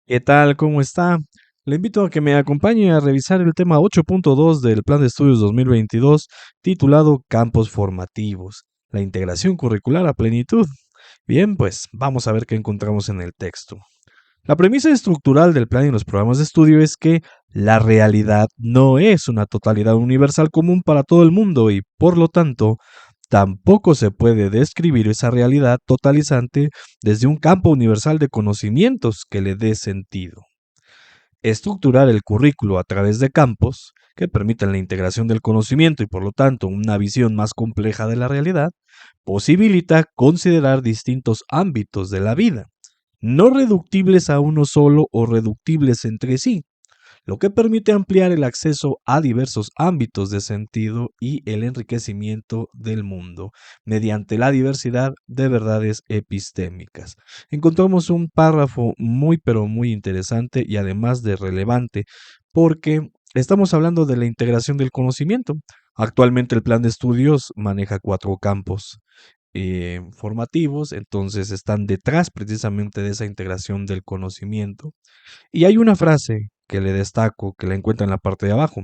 ¿Qué tal? ¿Cómo está? Le invito a que me acompañe a revisar el tema 8.2 del Plan de Estudios 2022, titulado Campos Formativos, la integración curricular a plenitud. Bien, pues vamos a ver qué encontramos en el texto. La premisa estructural del plan y los programas de estudio es que la realidad no es una totalidad universal común para todo el mundo y, por lo tanto, tampoco se puede describir esa realidad totalizante desde un campo universal de conocimientos que le dé sentido. Estructurar el currículo a través de campos que permitan la integración del conocimiento y por lo tanto una visión más compleja de la realidad, posibilita considerar distintos ámbitos de la vida, no reductibles a uno solo o reductibles entre sí, lo que permite ampliar el acceso a diversos ámbitos de sentido y el enriquecimiento del mundo mediante la diversidad de verdades epistémicas. Encontramos un párrafo muy pero muy interesante y además de relevante porque estamos hablando de la integración del conocimiento. Actualmente el plan de estudios maneja 4 campos formativos, entonces están detrás precisamente de esa integración del conocimiento. Y hay una frase que le destaco, que la encuentra en la parte de abajo.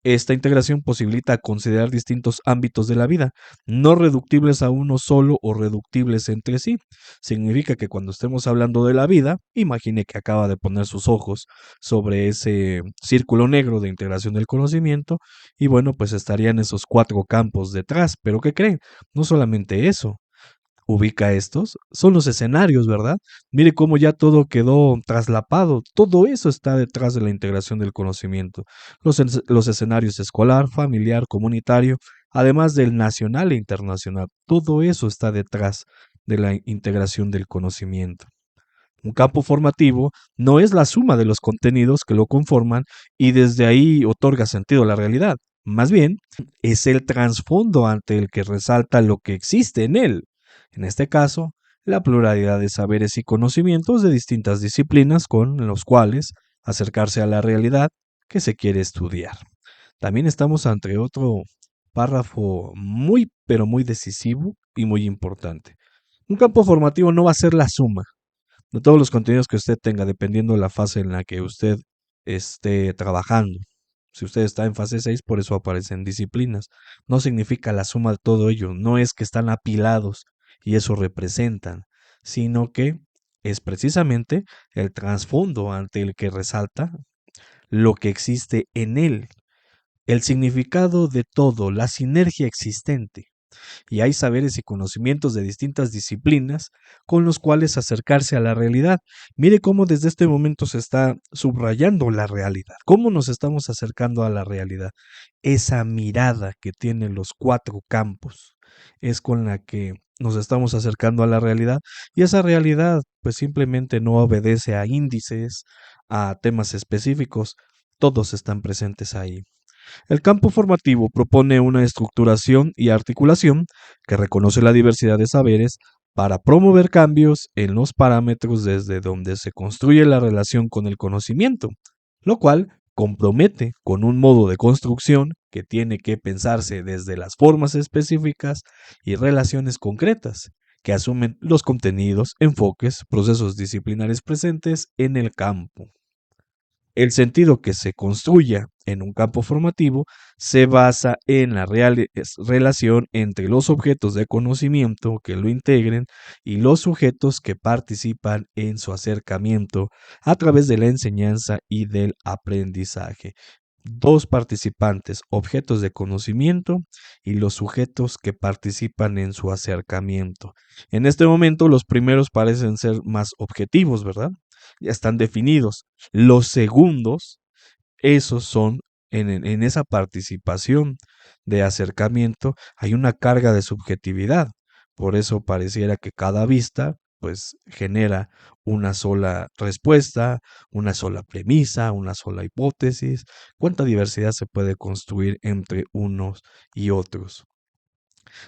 Esta integración posibilita considerar distintos ámbitos de la vida, no reductibles a uno solo o reductibles entre sí. Significa que cuando estemos hablando de la vida, imagine que acaba de poner sus ojos sobre ese círculo negro de integración del conocimiento y bueno, pues estarían esos 4 campos detrás. Pero ¿qué creen? No solamente eso, ubica estos, son los escenarios, ¿verdad? Mire cómo ya todo quedó traslapado, todo eso está detrás de la integración del conocimiento. Los escenarios escolar, familiar, comunitario, además del nacional e internacional, todo eso está detrás de la integración del conocimiento. Un campo formativo no es la suma de los contenidos que lo conforman y desde ahí otorga sentido a la realidad. Más bien, es el trasfondo ante el que resalta lo que existe en él. En este caso, la pluralidad de saberes y conocimientos de distintas disciplinas con los cuales acercarse a la realidad que se quiere estudiar. También estamos ante otro párrafo muy, pero muy decisivo y muy importante. Un campo formativo no va a ser la suma de todos los contenidos que usted tenga, dependiendo de la fase en la que usted esté trabajando. Si usted está en fase 6, por eso aparecen disciplinas. No significa la suma de todo ello, no es que están apilados y eso representan, sino que es precisamente el trasfondo ante el que resalta lo que existe en él, el significado de todo, la sinergia existente y hay saberes y conocimientos de distintas disciplinas con los cuales acercarse a la realidad. Mire cómo desde este momento se está subrayando la realidad, cómo nos estamos acercando a la realidad. Esa mirada que tienen los 4 campos es con la que nos estamos acercando a la realidad y esa realidad pues simplemente no obedece a índices, a temas específicos, todos están presentes ahí. El campo formativo propone una estructuración y articulación que reconoce la diversidad de saberes para promover cambios en los parámetros desde donde se construye la relación con el conocimiento, lo cual compromete con un modo de construcción que tiene que pensarse desde las formas específicas y relaciones concretas, que asumen los contenidos, enfoques, procesos disciplinares presentes en el campo. El sentido que se construya en un campo formativo se basa en la relación entre los objetos de conocimiento que lo integren y los sujetos que participan en su acercamiento a través de la enseñanza y del aprendizaje. Dos participantes, objetos de conocimiento y los sujetos que participan en su acercamiento. En este momento los primeros parecen ser más objetivos, ¿verdad? Ya están definidos. Los segundos, esos son, en esa participación de acercamiento, hay una carga de subjetividad. Por eso pareciera que cada vista, pues, genera una sola respuesta, una sola premisa, una sola hipótesis. ¿Cuánta diversidad se puede construir entre unos y otros?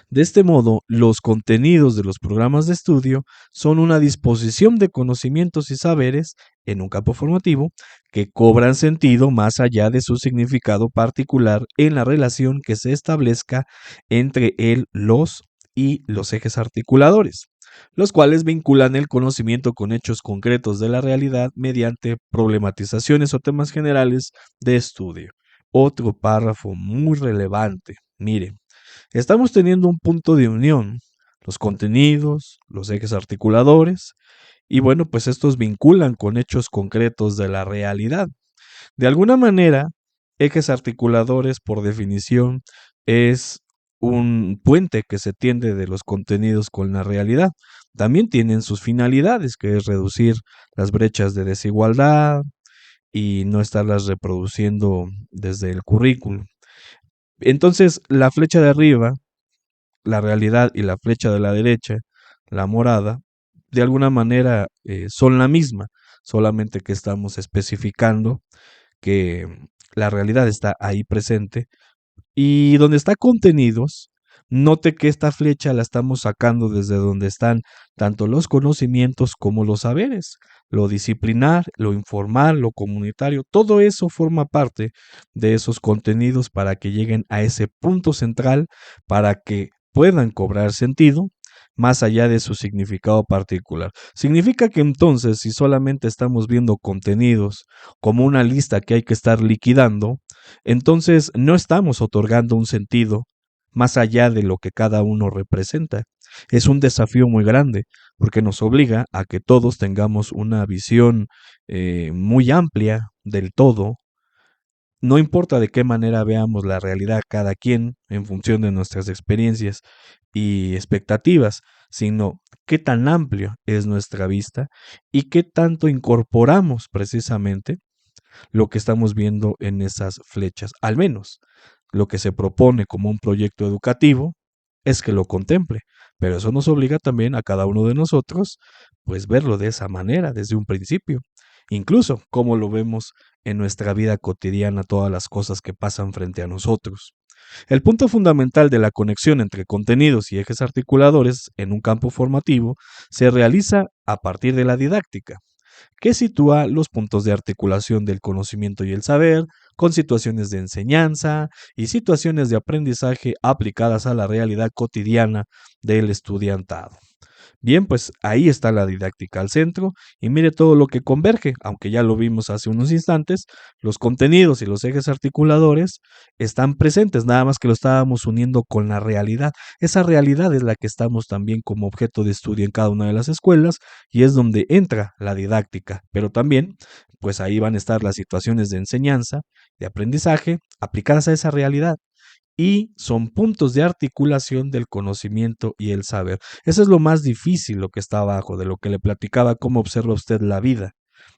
De este modo, los contenidos de los programas de estudio son una disposición de conocimientos y saberes en un campo formativo que cobran sentido más allá de su significado particular en la relación que se establezca entre él, los y los ejes articuladores. los cuales vinculan el conocimiento con hechos concretos de la realidad mediante problematizaciones o temas generales de estudio. Otro párrafo muy relevante. Mire, estamos teniendo un punto de unión, los contenidos, los ejes articuladores, y bueno, pues estos vinculan con hechos concretos de la realidad. De alguna manera, ejes articuladores, por definición, es un puente que se tiende de los contenidos con la realidad. También tienen sus finalidades, que es reducir las brechas de desigualdad y no estarlas reproduciendo desde el currículum. Entonces, la flecha de arriba, la realidad, y la flecha de la derecha, la morada, de alguna manera son la misma, solamente que estamos especificando que la realidad está ahí presente y donde está contenidos, note que esta flecha la estamos sacando desde donde están tanto los conocimientos como los saberes, lo disciplinar, lo informal, lo comunitario, todo eso forma parte de esos contenidos para que lleguen a ese punto central, para que puedan cobrar sentido más allá de su significado particular. Significa que entonces, si solamente estamos viendo contenidos como una lista que hay que estar liquidando, entonces no estamos otorgando un sentido más allá de lo que cada uno representa. Es un desafío muy grande porque nos obliga a que todos tengamos una visión muy amplia del todo. No importa de qué manera veamos la realidad cada quien en función de nuestras experiencias y expectativas, sino qué tan amplio es nuestra vista y qué tanto incorporamos precisamente lo que estamos viendo en esas flechas. Al menos lo que se propone como un proyecto educativo es que lo contemple, pero eso nos obliga también a cada uno de nosotros, pues verlo de esa manera desde un principio, incluso como lo vemos en nuestra vida cotidiana, todas las cosas que pasan frente a nosotros. El punto fundamental de la conexión entre contenidos y ejes articuladores en un campo formativo se realiza a partir de la didáctica, que sitúa los puntos de articulación del conocimiento y el saber con situaciones de enseñanza y situaciones de aprendizaje aplicadas a la realidad cotidiana del estudiantado. Bien, pues ahí está la didáctica al centro y mire todo lo que converge, aunque ya lo vimos hace unos instantes, los contenidos y los ejes articuladores están presentes, nada más que lo estábamos uniendo con la realidad. Esa realidad es la que estamos también como objeto de estudio en cada una de las escuelas y es donde entra la didáctica, pero también pues ahí van a estar las situaciones de enseñanza, de aprendizaje aplicadas a esa realidad y son puntos de articulación del conocimiento y el saber. Eso es lo más difícil, lo que está abajo, de lo que le platicaba, cómo observa usted la vida,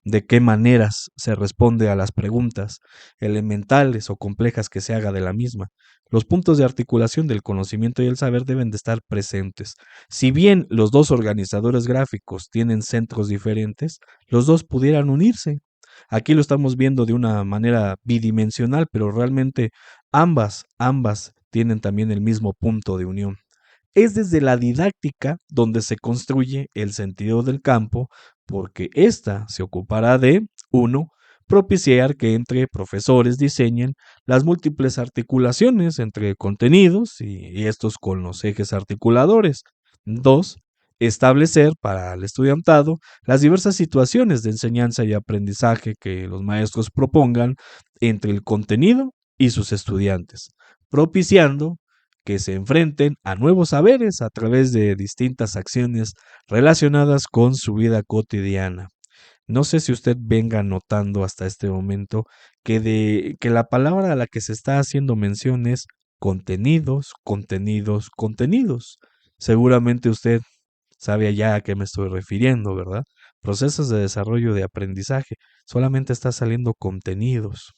de qué maneras se responde a las preguntas elementales o complejas que se haga de la misma. Los puntos de articulación del conocimiento y el saber deben de estar presentes. Si bien los dos organizadores gráficos tienen centros diferentes, los dos pudieran unirse. Aquí lo estamos viendo de una manera bidimensional, pero realmente ambas tienen también el mismo punto de unión. Es desde la didáctica donde se construye el sentido del campo, porque ésta se ocupará de, uno, propiciar que entre profesores diseñen las múltiples articulaciones entre contenidos y estos con los ejes articuladores. Dos, establecer para el estudiantado las diversas situaciones de enseñanza y aprendizaje que los maestros propongan entre el contenido y sus estudiantes, propiciando que se enfrenten a nuevos saberes a través de distintas acciones relacionadas con su vida cotidiana. No sé si usted venga notando hasta este momento que la palabra a la que se está haciendo mención es contenidos, contenidos, contenidos. Seguramente usted sabe ya a qué me estoy refiriendo, ¿verdad? Procesos de desarrollo de aprendizaje. Solamente está saliendo contenidos.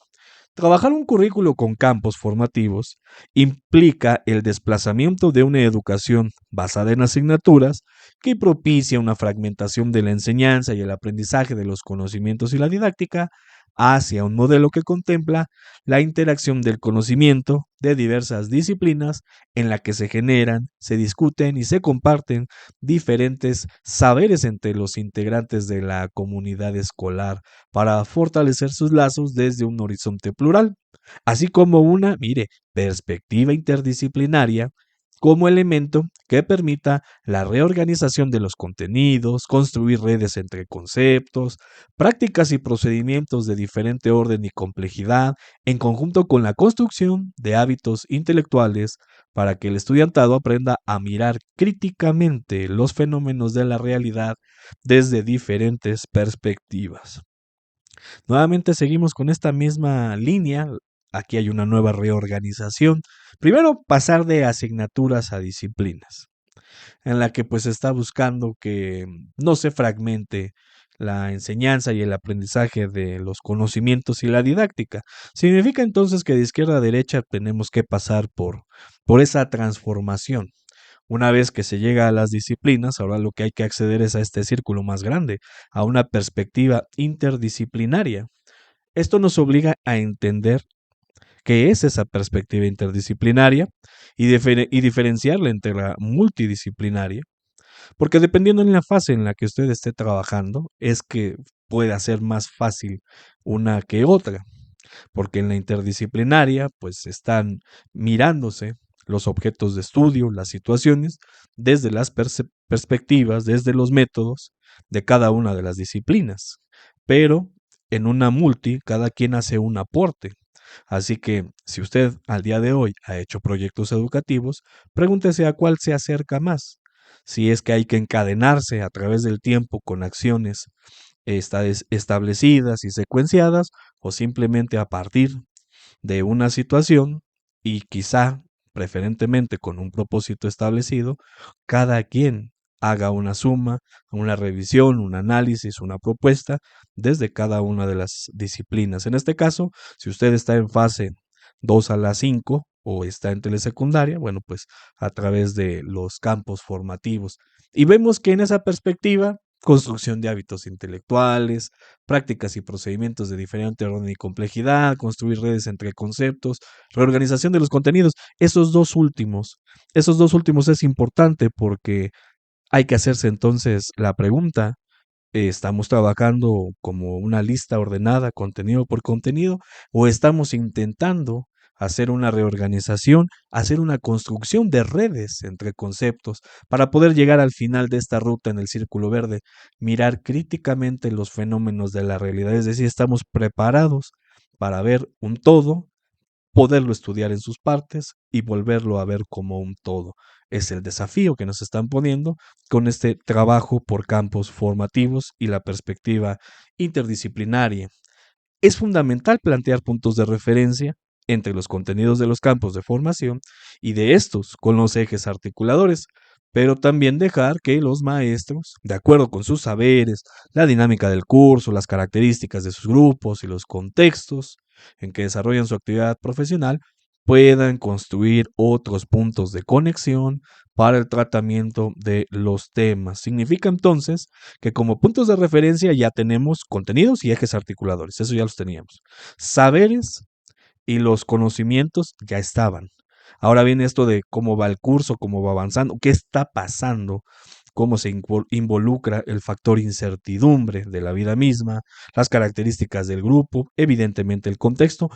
Trabajar un currículo con campos formativos implica el desplazamiento de una educación basada en asignaturas que propicia una fragmentación de la enseñanza y el aprendizaje de los conocimientos y la didáctica hacia un modelo que contempla la interacción del conocimiento de diversas disciplinas en la que se generan, se discuten y se comparten diferentes saberes entre los integrantes de la comunidad escolar para fortalecer sus lazos desde un horizonte plural, así como una, mire, perspectiva interdisciplinaria como elemento que permita la reorganización de los contenidos, construir redes entre conceptos, prácticas y procedimientos de diferente orden y complejidad, en conjunto con la construcción de hábitos intelectuales para que el estudiantado aprenda a mirar críticamente los fenómenos de la realidad desde diferentes perspectivas. Nuevamente seguimos con esta misma línea. Aquí hay una nueva reorganización. Primero, pasar de asignaturas a disciplinas, en la que pues está buscando que no se fragmente la enseñanza y el aprendizaje de los conocimientos y la didáctica. Significa entonces que de izquierda a derecha tenemos que pasar por esa transformación. Una vez que se llega a las disciplinas, ahora lo que hay que acceder es a este círculo más grande, a una perspectiva interdisciplinaria. Esto nos obliga a entender qué es esa perspectiva interdisciplinaria y diferenciarla entre la multidisciplinaria, porque dependiendo en la fase en la que usted esté trabajando, es que puede ser más fácil una que otra, porque en la interdisciplinaria pues están mirándose los objetos de estudio, las situaciones, desde las perspectivas, desde los métodos de cada una de las disciplinas. Pero en una multi, cada quien hace un aporte. Así que si usted al día de hoy ha hecho proyectos educativos, pregúntese a cuál se acerca más. Si es que hay que encadenarse a través del tiempo con acciones establecidas y secuenciadas, o simplemente a partir de una situación y quizá preferentemente con un propósito establecido, cada quien haga una suma, una revisión, un análisis, una propuesta desde cada una de las disciplinas. En este caso, si usted está en fase 2 a la 5 o está en telesecundaria, bueno, pues a través de los campos formativos. Y vemos que en esa perspectiva, construcción de hábitos intelectuales, prácticas y procedimientos de diferente orden y complejidad, construir redes entre conceptos, reorganización de los contenidos. Esos dos últimos es importante porque hay que hacerse entonces la pregunta, ¿estamos trabajando como una lista ordenada, contenido por contenido, o estamos intentando hacer una reorganización, hacer una construcción de redes entre conceptos para poder llegar al final de esta ruta en el círculo verde, mirar críticamente los fenómenos de la realidad, es decir, estamos preparados para ver un todo, poderlo estudiar en sus partes y volverlo a ver como un todo? Es el desafío que nos están poniendo con este trabajo por campos formativos y la perspectiva interdisciplinaria. Es fundamental plantear puntos de referencia entre los contenidos de los campos de formación y de estos con los ejes articuladores, pero también dejar que los maestros, de acuerdo con sus saberes, la dinámica del curso, las características de sus grupos y los contextos en que desarrollan su actividad profesional, puedan construir otros puntos de conexión para el tratamiento de los temas. Significa entonces que como puntos de referencia ya tenemos contenidos y ejes articuladores, eso ya los teníamos. Saberes y los conocimientos ya estaban. Ahora viene esto de cómo va el curso, cómo va avanzando, qué está pasando, cómo se involucra el factor incertidumbre de la vida misma, las características del grupo, evidentemente el contexto,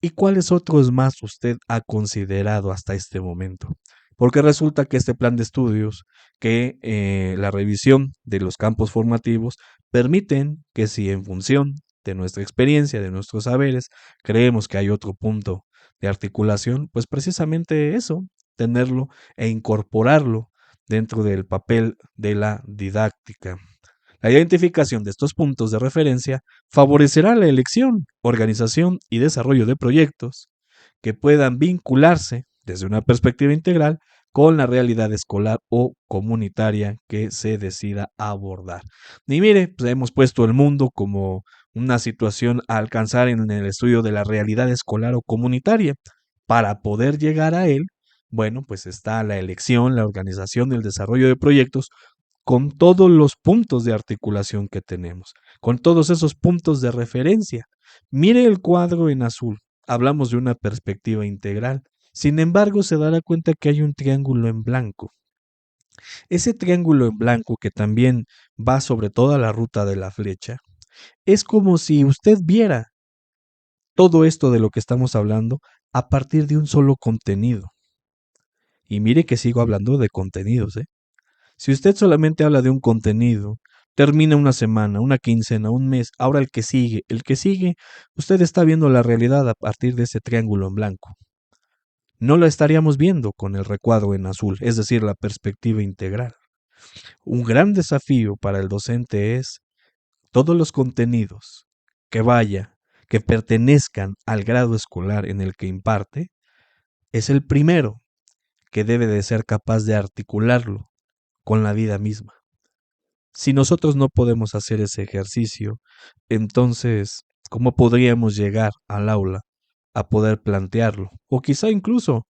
y cuáles otros más usted ha considerado hasta este momento. Porque resulta que este plan de estudios, que la revisión de los campos formativos permiten que si en función de nuestra experiencia, de nuestros saberes, creemos que hay otro punto de articulación, pues precisamente eso, tenerlo e incorporarlo dentro del papel de la didáctica. La identificación de estos puntos de referencia favorecerá la elección, organización y desarrollo de proyectos que puedan vincularse desde una perspectiva integral con la realidad escolar o comunitaria que se decida abordar. Y mire, pues hemos puesto el mundo como una situación a alcanzar en el estudio de la realidad escolar o comunitaria. Para poder llegar a él, bueno, pues está la elección, la organización y el desarrollo de proyectos con todos los puntos de articulación que tenemos, con todos esos puntos de referencia. Mire el cuadro en azul. Hablamos de una perspectiva integral. Sin embargo, se dará cuenta que hay un triángulo en blanco. Ese triángulo en blanco que también va sobre toda la ruta de la flecha, es como si usted viera todo esto de lo que estamos hablando a partir de un solo contenido. Y mire que sigo hablando de contenidos, ¿eh? Si usted solamente habla de un contenido, termina una semana, una quincena, un mes, ahora el que sigue, usted está viendo la realidad a partir de ese triángulo en blanco. No la estaríamos viendo con el recuadro en azul, es decir, la perspectiva integral. Un gran desafío para el docente es todos los contenidos que pertenezcan al grado escolar en el que imparte, es el primero que debe de ser capaz de articularlo con la vida misma. Si nosotros no podemos hacer ese ejercicio, entonces, ¿cómo podríamos llegar al aula a poder plantearlo? O quizá incluso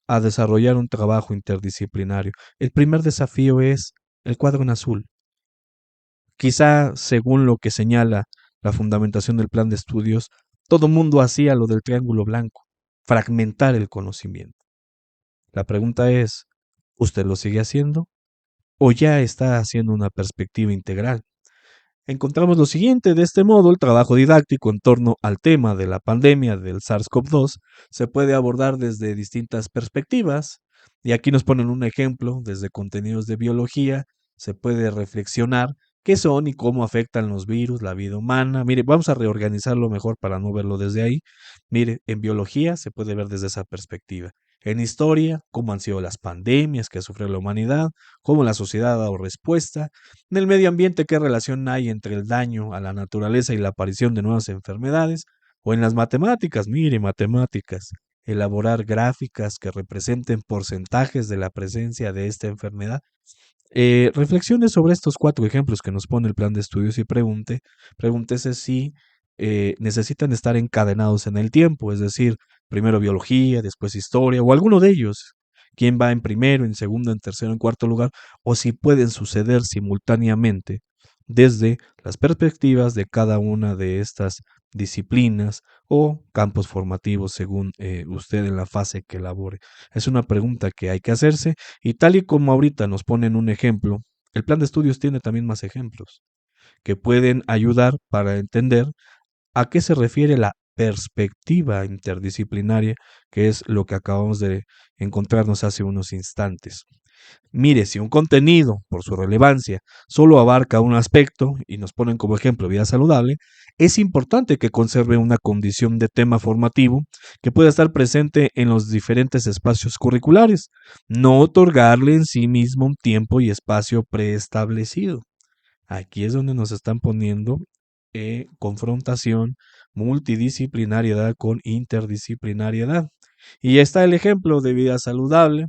a desarrollar un trabajo interdisciplinario. El primer desafío es el cuadro en azul. Quizá, según lo que señala la fundamentación del plan de estudios, todo mundo hacía lo del triángulo blanco, fragmentar el conocimiento. La pregunta es, ¿usted lo sigue haciendo o ya está haciendo una perspectiva integral? Encontramos lo siguiente: de este modo, el trabajo didáctico en torno al tema de la pandemia del SARS-CoV-2 se puede abordar desde distintas perspectivas, y aquí nos ponen un ejemplo: desde contenidos de biología se puede reflexionar qué son y cómo afectan los virus la vida humana. Mire, vamos a reorganizarlo mejor para no verlo desde ahí. Mire, en biología se puede ver desde esa perspectiva. En historia, cómo han sido las pandemias que sufre la humanidad, cómo la sociedad ha dado respuesta. En el medio ambiente, ¿qué relación hay entre el daño a la naturaleza y la aparición de nuevas enfermedades? O en las matemáticas, mire, matemáticas, elaborar gráficas que representen porcentajes de la presencia de esta enfermedad. Reflexione sobre estos 4 ejemplos que nos pone el plan de estudios y pregúntese si necesitan estar encadenados en el tiempo, es decir, primero biología, después historia, o alguno de ellos, quién va en primero, en segundo, en tercero, en cuarto lugar, o si pueden suceder simultáneamente desde las perspectivas de cada una de estas disciplinas o campos formativos según usted en la fase que elabore. Es una pregunta que hay que hacerse, y tal y como ahorita nos ponen un ejemplo, el plan de estudios tiene también más ejemplos que pueden ayudar para entender a qué se refiere la perspectiva interdisciplinaria, que es lo que acabamos de encontrarnos hace unos instantes. Mire, si un contenido, por su relevancia, solo abarca un aspecto, y nos ponen como ejemplo vida saludable, es importante que conserve una condición de tema formativo que pueda estar presente en los diferentes espacios curriculares, no otorgarle en sí mismo un tiempo y espacio preestablecido. Aquí es donde nos están poniendo confrontación, multidisciplinariedad con interdisciplinariedad. Y está el ejemplo de vida saludable,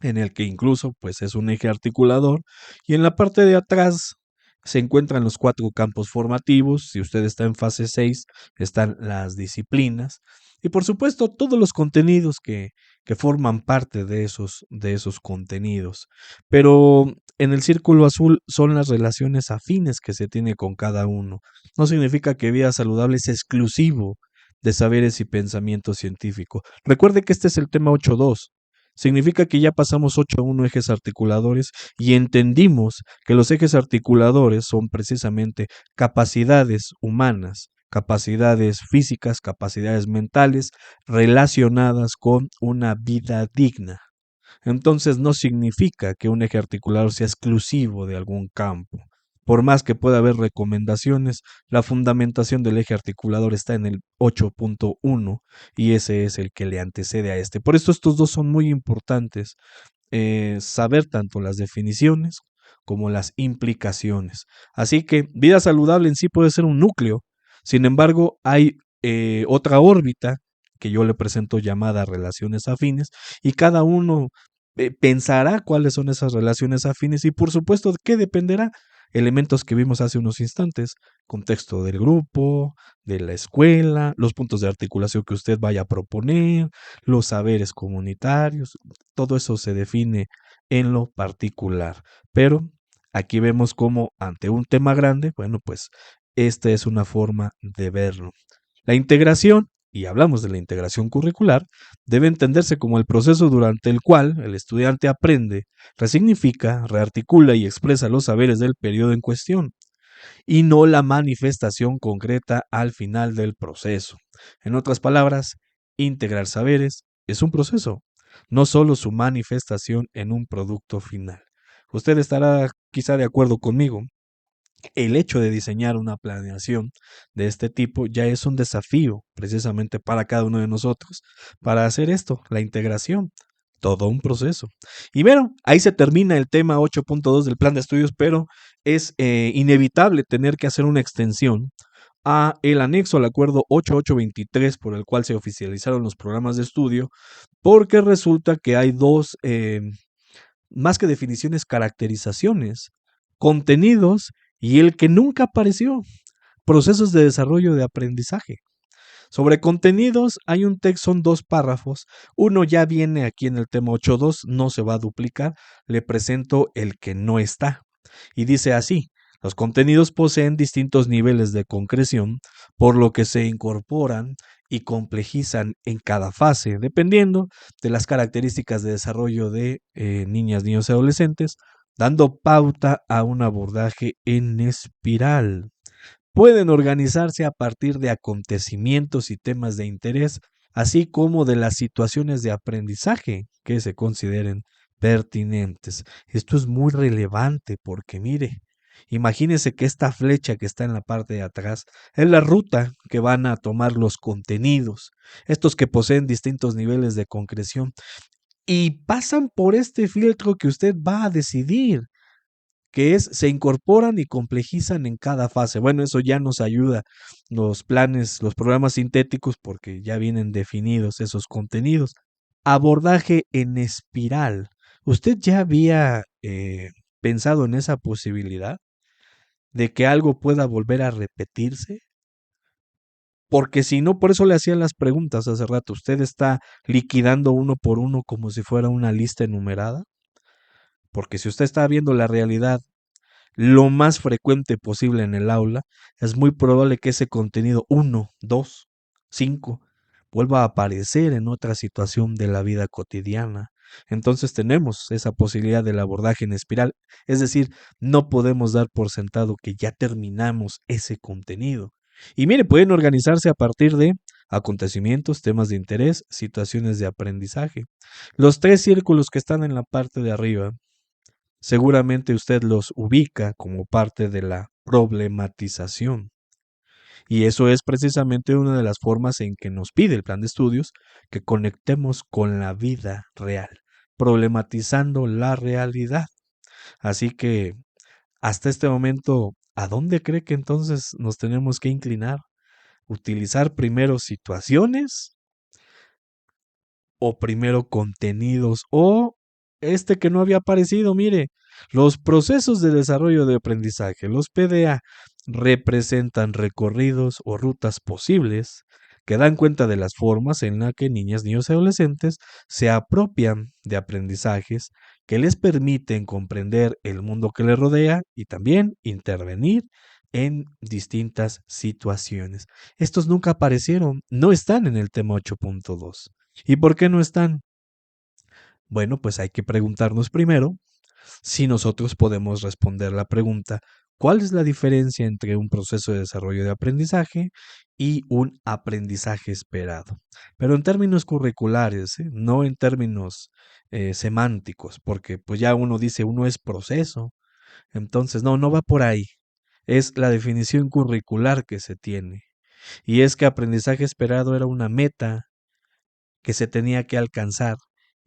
en el que incluso pues es un eje articulador, y en la parte de atrás se encuentran los 4 campos formativos. Si usted está en fase 6, están las disciplinas y por supuesto todos los contenidos que forman parte de esos contenidos. Pero en el círculo azul son las relaciones afines que se tiene con cada uno. No significa que vida saludable es exclusivo de saberes y pensamiento científico. Recuerde que este es el tema 8.2. Significa que ya pasamos 8.1 ejes articuladores y entendimos que los ejes articuladores son precisamente capacidades humanas, capacidades físicas, capacidades mentales relacionadas con una vida digna. Entonces no significa que un eje articulador sea exclusivo de algún campo. Por más que pueda haber recomendaciones, la fundamentación del eje articulador está en el 8.1 y ese es el que le antecede a este. Por esto estos dos son muy importantes, saber tanto las definiciones como las implicaciones. Así que vida saludable en sí puede ser un núcleo. Sin embargo, hay otra órbita que yo le presento llamada relaciones afines, y cada uno pensará cuáles son esas relaciones afines y por supuesto de qué dependerá. Elementos que vimos hace unos instantes: contexto del grupo, de la escuela, los puntos de articulación que usted vaya a proponer, los saberes comunitarios, todo eso se define en lo particular. Pero aquí vemos cómo ante un tema grande, bueno, pues esta es una forma de verlo. La integración, y hablamos de la integración curricular, debe entenderse como el proceso durante el cual el estudiante aprende, resignifica, rearticula y expresa los saberes del periodo en cuestión, y no la manifestación concreta al final del proceso. En otras palabras, integrar saberes es un proceso. no solo su manifestación en un producto final. Usted estará quizá de acuerdo conmigo. El hecho de diseñar una planeación de este tipo ya es un desafío precisamente para cada uno de nosotros, para hacer esto, la integración, todo un proceso. Y bueno, ahí se termina el tema 8.2 del plan de estudios, pero es inevitable tener que hacer una extensión a el anexo al acuerdo 8823 por el cual se oficializaron los programas de estudio, porque resulta que hay dos más que definiciones, caracterizaciones, contenidos y el que nunca apareció, procesos de desarrollo de aprendizaje. Sobre contenidos hay un texto, son dos párrafos. Uno ya viene aquí en el tema 8.2, no se va a duplicar. Le presento el que no está. Y dice así, los contenidos poseen distintos niveles de concreción, por lo que se incorporan y complejizan en cada fase, dependiendo de las características de desarrollo de niñas, niños y adolescentes, dando pauta a un abordaje en espiral. Pueden organizarse a partir de acontecimientos y temas de interés, así como de las situaciones de aprendizaje que se consideren pertinentes. Esto es muy relevante porque mire, imagínese que esta flecha que está en la parte de atrás es la ruta que van a tomar los contenidos, estos que poseen distintos niveles de concreción y pasan por este filtro que usted va a decidir, que es se incorporan y complejizan en cada fase. Bueno, eso ya nos ayuda los planes, los programas sintéticos, porque ya vienen definidos esos contenidos. Abordaje en espiral. ¿Usted ya había pensado en esa posibilidad de que algo pueda volver a repetirse? Porque si no, por eso le hacían las preguntas hace rato. ¿Usted está liquidando uno por uno como si fuera una lista enumerada? Porque si usted está viendo la realidad lo más frecuente posible en el aula, es muy probable que ese contenido 1, 2, 5 vuelva a aparecer en otra situación de la vida cotidiana. Entonces tenemos esa posibilidad del abordaje en espiral, es decir, no podemos dar por sentado que ya terminamos ese contenido. Y mire, pueden organizarse a partir de acontecimientos, temas de interés, situaciones de aprendizaje. Los tres círculos que están en la parte de arriba seguramente usted los ubica como parte de la problematización. Y eso es precisamente una de las formas en que nos pide el plan de estudios que conectemos con la vida real, problematizando la realidad. Así que hasta este momento, ¿a dónde cree que entonces nos tenemos que inclinar? ¿Utilizar primero situaciones o primero contenidos o este que no había aparecido, mire, los procesos de desarrollo de aprendizaje, los PDA, representan recorridos o rutas posibles que dan cuenta de las formas en las que niñas, niños y adolescentes se apropian de aprendizajes que les permiten comprender el mundo que les rodea y también intervenir en distintas situaciones. Estos nunca aparecieron, no están en el tema 8.2. ¿Y por qué no están? Bueno, pues hay que preguntarnos primero si nosotros podemos responder la pregunta, ¿cuál es la diferencia entre un proceso de desarrollo de aprendizaje y un aprendizaje esperado? Pero en términos curriculares, ¿eh? No en términos semánticos, porque pues ya uno dice, uno es proceso, entonces no, no va por ahí. Es la definición curricular que se tiene. Y es que aprendizaje esperado era una meta que se tenía que alcanzar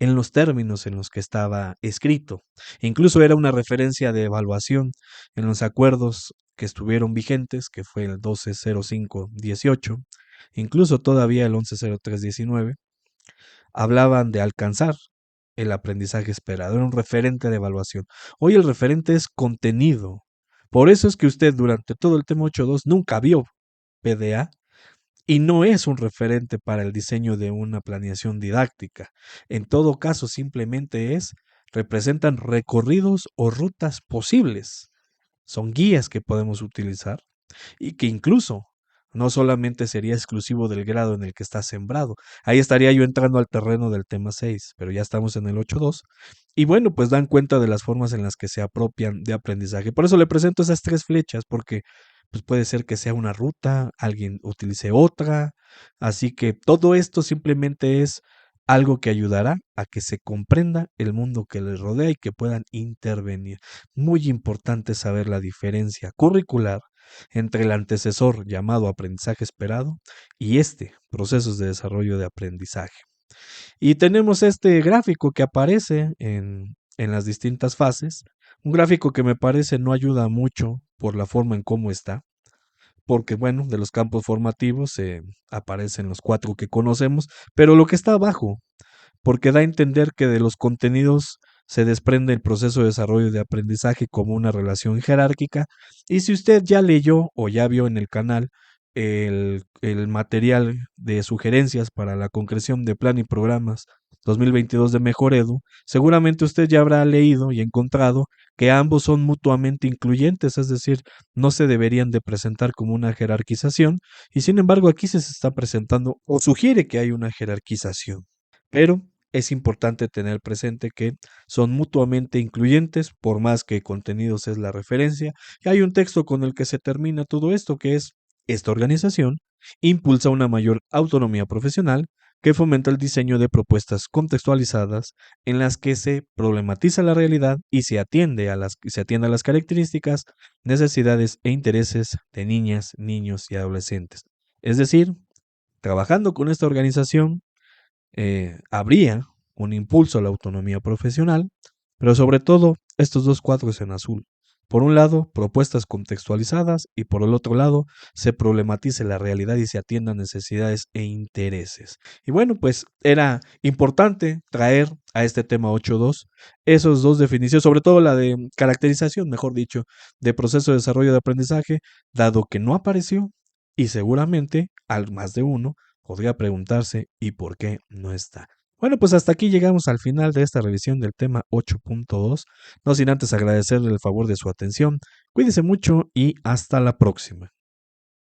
en los términos en los que estaba escrito. Incluso era una referencia de evaluación en los acuerdos que estuvieron vigentes, que fue el 120518, incluso todavía el 110319, hablaban de alcanzar el aprendizaje esperado, era un referente de evaluación. Hoy el referente es contenido. Por eso es que usted durante todo el tema 8.2 nunca vio PDA y no es un referente para el diseño de una planeación didáctica. En todo caso, simplemente representan recorridos o rutas posibles. Son guías que podemos utilizar y que incluso no solamente sería exclusivo del grado en el que está sembrado. Ahí estaría yo entrando al terreno del tema 6, pero ya estamos en el 8.2. Y bueno, pues dan cuenta de las formas en las que se apropian de aprendizaje. Por eso le presento esas tres flechas, porque pues puede ser que sea una ruta, alguien utilice otra. Así que todo esto simplemente es algo que ayudará a que se comprenda el mundo que les rodea y que puedan intervenir. Muy importante saber la diferencia curricular entre el antecesor llamado aprendizaje esperado y este, procesos de desarrollo de aprendizaje. Y tenemos este gráfico que aparece en las distintas fases, un gráfico que me parece no ayuda mucho por la forma en cómo está, porque bueno, de los campos formativos aparecen los 4 que conocemos, pero lo que está abajo, porque da a entender que de los contenidos se desprende el proceso de desarrollo de aprendizaje como una relación jerárquica. Y si usted ya leyó o ya vio en el canal el material de sugerencias para la concreción de plan y programas 2022 de Mejor Edu, seguramente usted ya habrá leído y encontrado que ambos son mutuamente incluyentes, es decir, no se deberían de presentar como una jerarquización, y sin embargo aquí se está presentando o sugiere que hay una jerarquización. Pero es importante tener presente que son mutuamente incluyentes, por más que contenidos es la referencia, y hay un texto con el que se termina todo esto, que es: esta organización impulsa una mayor autonomía profesional que fomenta el diseño de propuestas contextualizadas en las que se problematiza la realidad y se atiende a las características, necesidades e intereses de niñas, niños y adolescentes. Es decir, trabajando con esta organización, habría un impulso a la autonomía profesional, pero sobre todo estos dos cuadros en azul. Por un lado, propuestas contextualizadas y por el otro lado, se problematice la realidad y se atiendan necesidades e intereses. Y bueno, pues era importante traer a este tema 8.2 esos dos definiciones, sobre todo la de caracterización, mejor dicho, de proceso de desarrollo de aprendizaje, dado que no apareció y seguramente al más de uno podría preguntarse ¿y por qué no está? Bueno, pues hasta aquí llegamos al final de esta revisión del tema 8.2, no sin antes agradecerle el favor de su atención. Cuídese mucho y hasta la próxima.